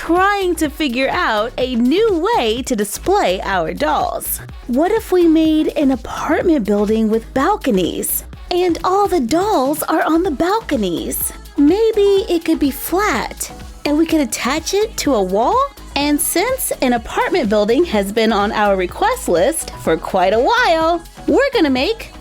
trying to figure out a new way to display our dolls. What if we made an apartment building with balconies? And all the dolls are on the balconies. Maybe it could be flat, and we could attach it to a wall? And since an apartment building has been on our request list for quite a while, we're gonna make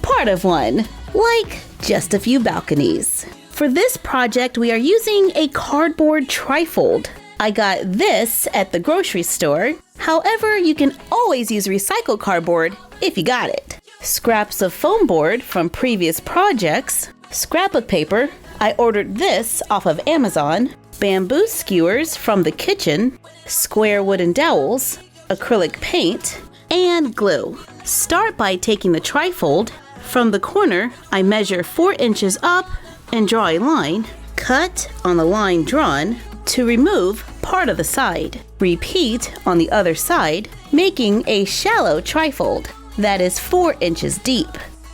part of one, like just a few balconies. For this project, we are using a cardboard trifold. I got this at the grocery store. However, you can always use recycled cardboard if you got it. Scraps of foam board from previous projects, scrapbook paper, I ordered this off of Amazon, bamboo skewers from the kitchen, square wooden dowels, acrylic paint, and glue. Start by taking the trifold. From the corner, I measure 4 inches up and draw a line. Cut on the line drawn to remove part of the side. Repeat on the other side, making a shallow trifold that is 4 inches deep.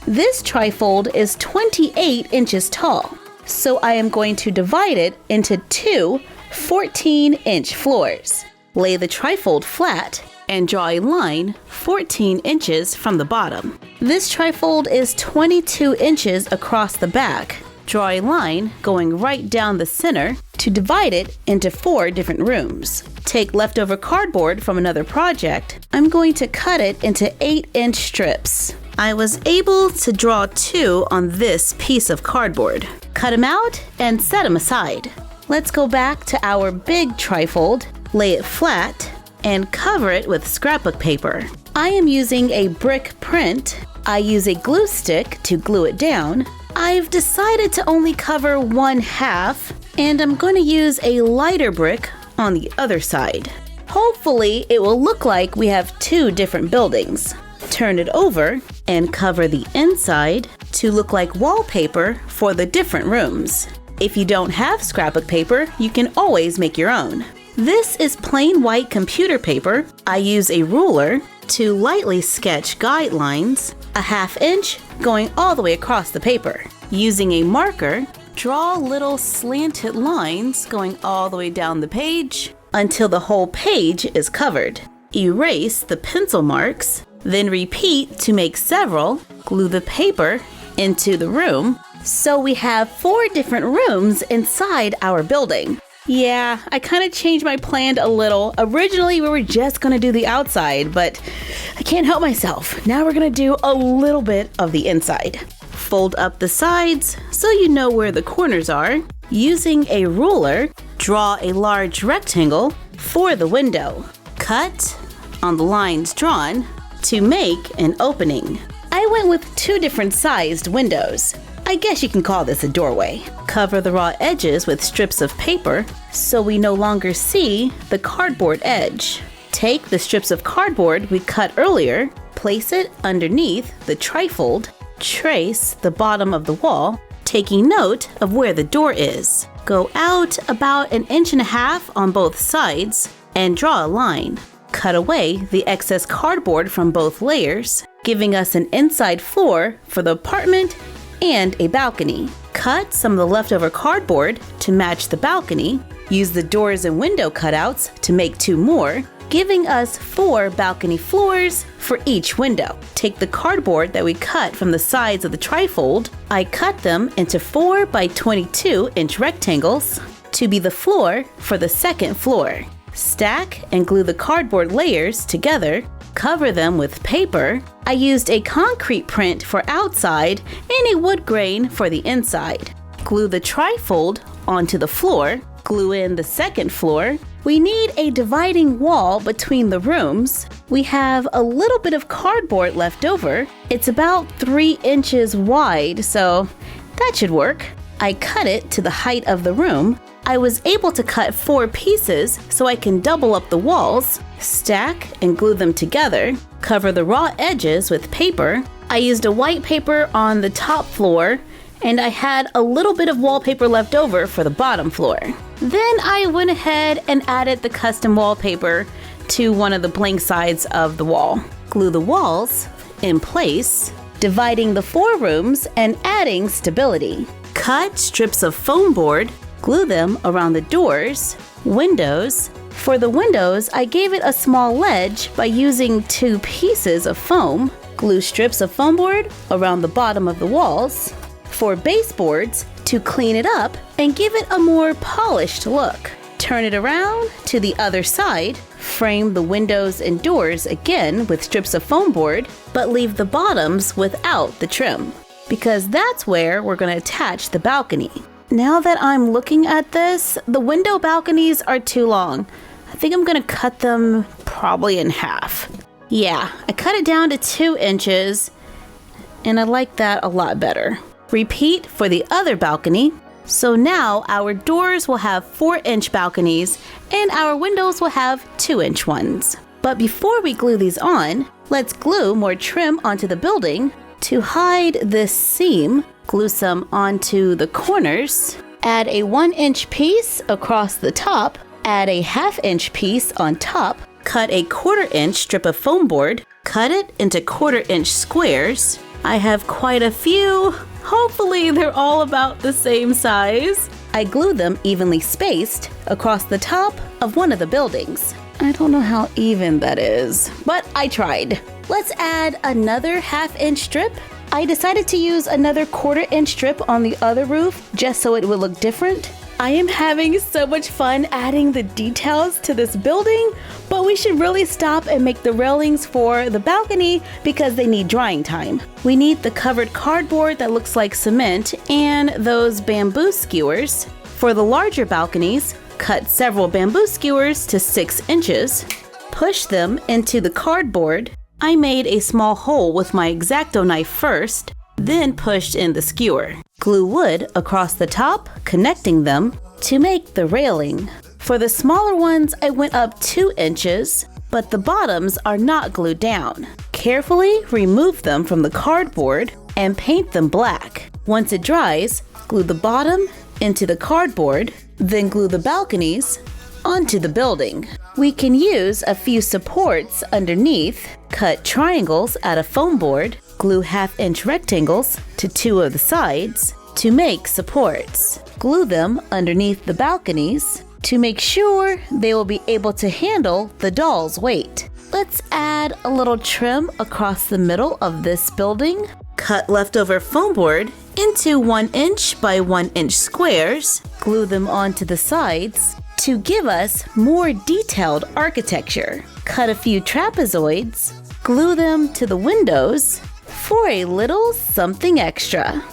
This trifold is 28 inches tall, so I am going to divide it into 2 14-inch floors. Lay the trifold flat and draw a line 14 inches from the bottom. This trifold is 22 inches across the back. Draw a line going right down the center to divide it into 4 different rooms. Take leftover cardboard from another project. I'm going to cut it into 8-inch strips. I was able to draw 2 on this piece of cardboard. Cut them out and set them aside. Let's go back to our big trifold, lay it flat, and cover it with scrapbook paper. I am using a brick print. I use a glue stick to glue it down. I've decided to only cover 1/2, and I'm going to use a lighter brick on the other side. Hopefully, it will look like we have 2 different buildings. Turn it over and cover the inside to look like wallpaper for the different rooms. If you don't have scrapbook paper, you can always make your own. This is plain white computer paper. I use a ruler to lightly sketch guidelines, a 1/2 inch going all the way across the paper. Using a marker, draw little slanted lines going all the way down the page until the whole page is covered. Erase the pencil marks, then repeat to make several. Glue the paper into the room. So we have 4 different rooms inside our building. Yeah, I kind of changed my plan a little. Originally, we were just going to do the outside, but I can't help myself. Now we're going to do a little bit of the inside. Fold up the sides so you know where the corners are. Using a ruler, draw a large rectangle for the window. Cut on the lines drawn to make an opening. I went with 2 different sized windows. I guess you can call this a doorway. Cover the raw edges with strips of paper so we no longer see the cardboard edge. Take the strips of cardboard we cut earlier, place it underneath the trifold, trace the bottom of the wall, taking note of where the door is. Go out about 1.5 inches on both sides and draw a line. Cut away the excess cardboard from both layers, giving us an inside floor for the apartment and a balcony. Cut some of the leftover cardboard to match the balcony. Use the doors and window cutouts to make 2 more, giving us 4 balcony floors for each window. Take the cardboard that we cut from the sides of the trifold. I cut them into 4 by 22 inch rectangles to be the floor for the second floor. Stack and glue the cardboard layers together. Cover them with paper. I used a concrete print for outside and a wood grain for the inside. Glue the trifold onto the floor. Glue in the second floor. We need a dividing wall between the rooms. We have a little bit of cardboard left over. It's about 3 inches wide, so that should work. I cut it to the height of the room. I was able to cut 4 pieces so I can double up the walls, stack and glue them together, cover the raw edges with paper. I used a white paper on the top floor, and I had a little bit of wallpaper left over for the bottom floor. Then I went ahead and added the custom wallpaper to one of the blank sides of the wall. Glue the walls in place, dividing the 4 rooms and adding stability. Cut strips of foam board, glue them around the doors, Windows. For the windows, I gave it a small ledge by using 2 pieces of foam. Glue strips of foam board around the bottom of the walls. For baseboards, to clean it up and give it a more polished look. Turn it around to the other side. Frame the windows and doors again with strips of foam board, but leave the bottoms without the trim, because that's where we're going to attach the balcony. Now that I'm looking at this, the window balconies are too long. I think I'm going to cut them probably in half. Yeah, I cut it down to 2 inches, and I like that a lot better. Repeat for the other balcony. So now our doors will have 4-inch balconies and our windows will have 2-inch ones. But before we glue these on, let's glue more trim onto the building. To hide this seam, glue some onto the corners. Add a 1-inch piece across the top. Add a 1/2-inch piece on top. Cut a 1/4-inch strip of foam board. Cut it into 1/4-inch squares. I have quite a few. Hopefully they're all about the same size. I glue them evenly spaced across the top of one of the buildings. I don't know how even that is, but I tried. Let's add another 1/2-inch strip. I decided to use another 1/4-inch strip on the other roof just so it would look different. I am having so much fun adding the details to this building, but we should really stop and make the railings for the balcony because they need drying time. We need the covered cardboard that looks like cement and those bamboo skewers. For the larger balconies, cut several bamboo skewers to 6 inches. Push them into the cardboard. I made a small hole with my X-Acto knife first, then pushed in the skewer. Glue wood across the top, connecting them to make the railing. For the smaller ones, I went up 2 inches, but the bottoms are not glued down. Carefully remove them from the cardboard and paint them black. Once it dries, glue the bottom into the cardboard, then glue the balconies onto the building. We can use a few supports underneath. Cut triangles out of foam board. Glue 1/2-inch rectangles to 2 of the sides to make supports. Glue them underneath the balconies to make sure they will be able to handle the doll's weight. Let's add a little trim across the middle of this building. Cut leftover foam board into 1-inch by 1-inch squares. Glue them onto the sides to give us more detailed architecture. Cut a few trapezoids. Glue them to the windows for a little something extra.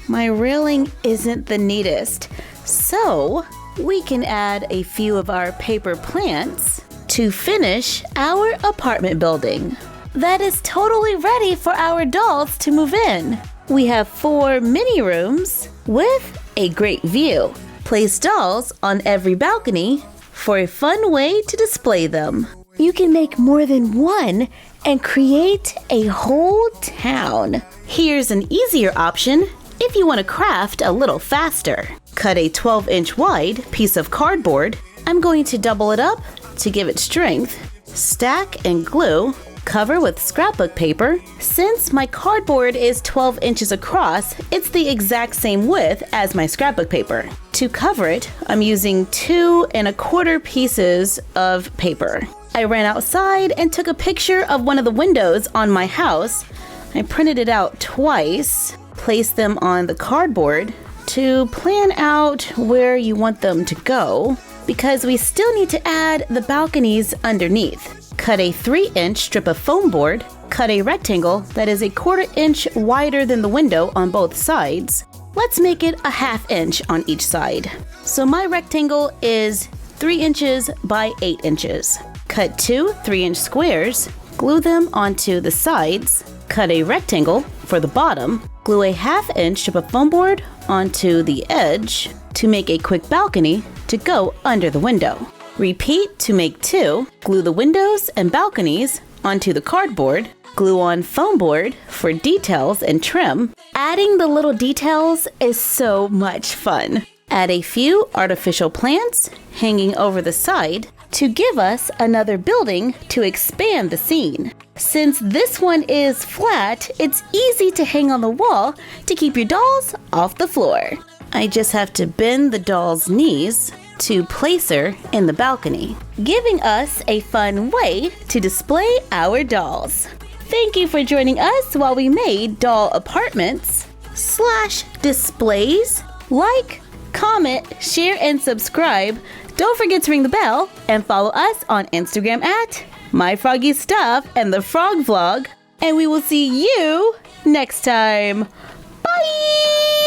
My railing isn't the neatest, so we can add a few of our paper plants to finish our apartment building. That is totally ready for our dolls to move in. We have 4 mini rooms with a great view. Place dolls on every balcony for a fun way to display them. You can make more than one and create a whole town. Here's an easier option if you want to craft a little faster. Cut a 12-inch wide piece of cardboard. I'm going to double it up to give it strength. Stack and glue. Cover with scrapbook paper. Since my cardboard is 12 inches across, it's the exact same width as my scrapbook paper. To cover it, I'm using 2 1/4 pieces of paper. I ran outside and took a picture of one of the windows on my house. I printed it out twice, placed them on the cardboard to plan out where you want them to go, because we still need to add the balconies underneath. Cut a 3-inch strip of foam board. Cut a rectangle that is a 1/4 inch wider than the window on both sides. Let's make it a 1/2 inch on each side. So my rectangle is 3 inches by 8 inches. Cut 2 3-inch squares, glue them onto the sides. Cut a rectangle for the bottom. Glue a 1/2 inch strip of foam board onto the edge to make a quick balcony to go under the window. Repeat to make 2. Glue the windows and balconies onto the cardboard. Glue on foam board for details and trim. Adding the little details is so much fun. Add a few artificial plants hanging over the side to give us another building to expand the scene. Since this one is flat, it's easy to hang on the wall to keep your dolls off the floor. I just have to bend the doll's knees to place her in the balcony, giving us a fun way to display our dolls. Thank you for joining us while we made doll apartments/displays. Like, comment, share, and subscribe. Don't forget to ring the bell and follow us on Instagram at MyFroggyStuff and the Frog Vlog. And we will see you next time. Bye!